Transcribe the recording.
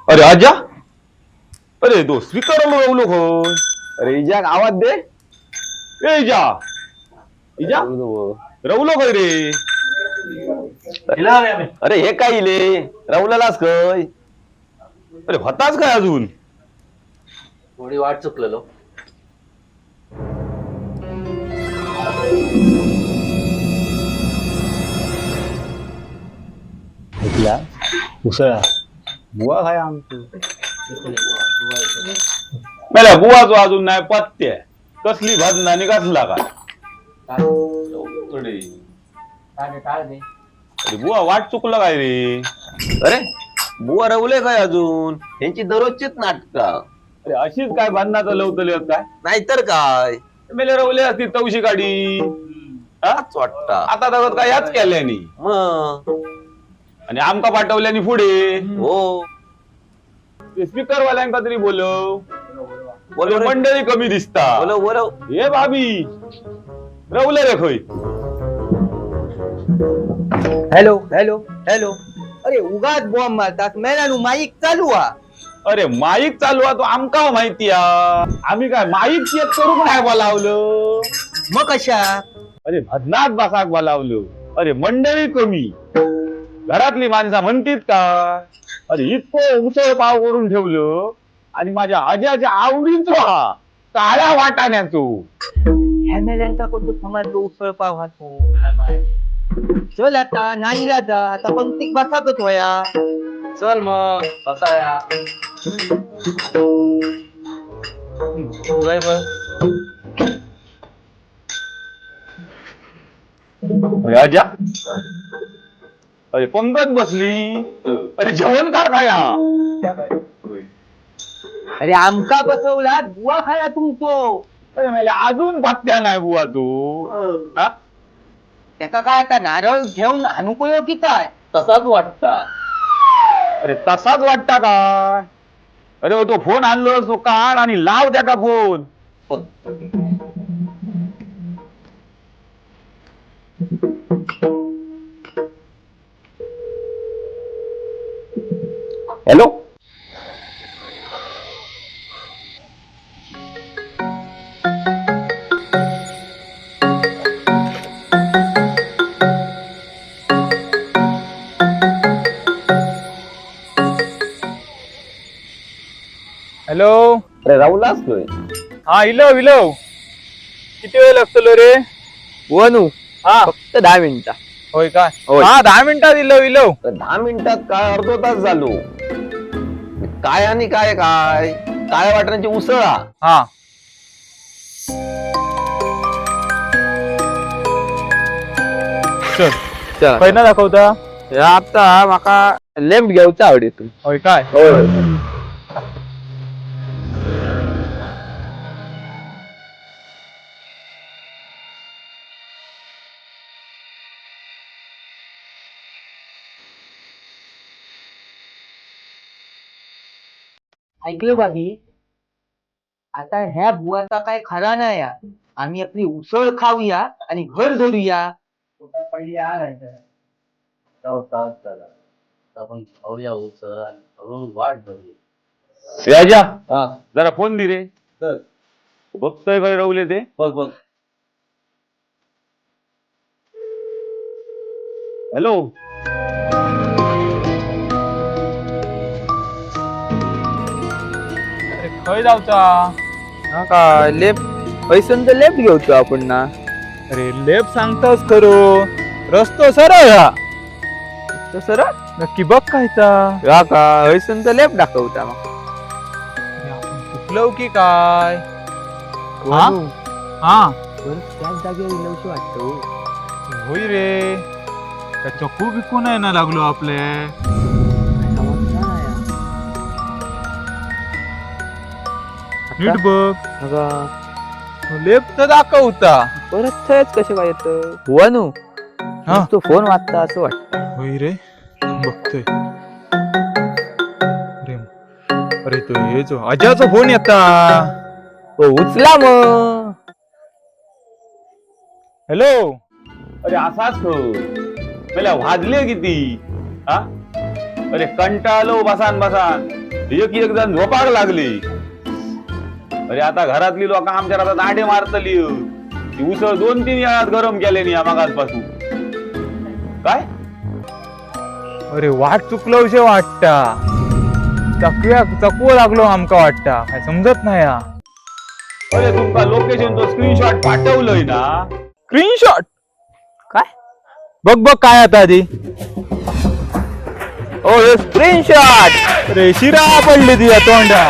अरे आजा, अरे तो स्पीकर लावलो होय. अरे इजा आवाज दे. ए इजा, इजा रवलो खय रे. अरे हे काय इले रवलेलास खय. अरे होताच काय अजून. थोडी वाट चुकलेलो. ऐकला उसळा बुवा काय आमचं मेला बुवाचो अजून नाही पत्ते. कसली भाजना आणि कसला काय. अरे बुवा वाट चुकला काय रे. अरे बुवा रवले काय अजून यांची दररोजचीच नाटका. अरे अशीच काय भांडणाचं लवतले काय. नाहीतर काय मेले रवले असती तवशी गाडी. वाटत आता तगत काय याच केल्यानी मग आणि आमका पाठवल्यानी पुढे. हो स्पीकर वाल्यांका तरी बोलव. बोलव रे. मंडळी कमी दिसता. बोलव बोलव. हे भाभी रवले रे खय. Hello hello hello. अरे उगाच बॉम्ब मारतात मेलानू माईक चालू हा. अरे माईक चालू आहे तो आमका माहिती आम्ही काय माईक चेक करून काय बोलावलं. मग कशा अरे भजनात बसाक बोलावलं. अरे मंडळी कमी. घरातली माणसं म्हणतीत का. अरे इतकं उसळ पाव करून ठेवलं आणि माझ्या आज्याच्या आवडीचो हा काळ्या वाटाण्याचो. ह्या मेल्यांचा कोणतो समाजलो उसळ पाव हा तो. चल आता नाही राजा आता पंक्तीत बसातच होया. चल मग बसाया. राजा अरे पंगत बसली. अरे जेवण का खाया. अरे आमका बसवला बुवा खाया तुमचो. अरे मेल्या अजून पत्त्या नाही बुवा तू. हा? त्याका काय आता नारळ घेऊन अनुपयोगी काय. तसाच वाटता. अरे तसाच वाटता काय. अरे तो फोन आणलो तो काढ आणि लाव त्याचा फोन. हॅलो. हॅलो. अरे राहुलाच तोय. हा इलव इलव. किती वेळ लागतो रे. वनू हा फक्त 10 मिनिटं. होय काय. होय. हा 10 मिनिटात इलव इलव. 10 मिनिटात काय अर्धा तास झालो. काय आणि काय काय काळ्या वाटण्याची उसळा. हा चल चला पहिला दाखवता. आता माका लेफ्ट घेऊचा आवडीतून. होय काय. ऐकलं बाकी आता ह्या बुवाचा काय खरा नाही या. आम्ही आपली उसळ खाऊया आणि घर धरूया. आपण खाऊया उसळ आणि हळूहळू वाट बघूया. राजा जरा फोन दे रे. बघतोय काय रवले ते. बघ बघ. हॅलो. अरे खय जाऊचा. हा का लेफ्ट पैसून तर लेफ्ट घेऊचो आपण ना. अरे लेप सांगतोस खरो. रस्तो सरळ हा. तर सरळ नक्की बघ कायचा. हा का हैसून तर लेफ्ट दाखवता मग. चुकलो की काय. हा? वनू, हा परत त्याच जागेवर इलवशी वाटतो. होय रे. त्या चक्कू बिकू नाही ना लागलो आपले. नीट बघ. लेप तर दाखवता. परत थंयच कसे काय येत. वनू हा तो फोन वाजता असं वाटतं. होय रे बघतोय. अरे तो हे जो आजाचा फोन येता. तो उचला मग. हॅलो. अरे असाच हो पहिल्या वाजले किती हा अरे कंटाळलो बसान बसान एक जण झोपाक लागली. अरे आता घरातली लोक आमच्या आता दांडे मारतली. ती उसळ 2-3 वेळात गरम केले नाही मागासपासून. काय अरे वाट चुकलो विषय वाटता. चकवो लागलो आमका वाटता. काय समजत नाही हा. अरे तुमका लोकेशन तो स्क्रीनशॉट पाठवलंय ना. स्क्रीनशॉट काय? बघ बघ काय आता आधी. ओ स्क्रीनशॉट. अरे शिरा पडली ती या तोंडा.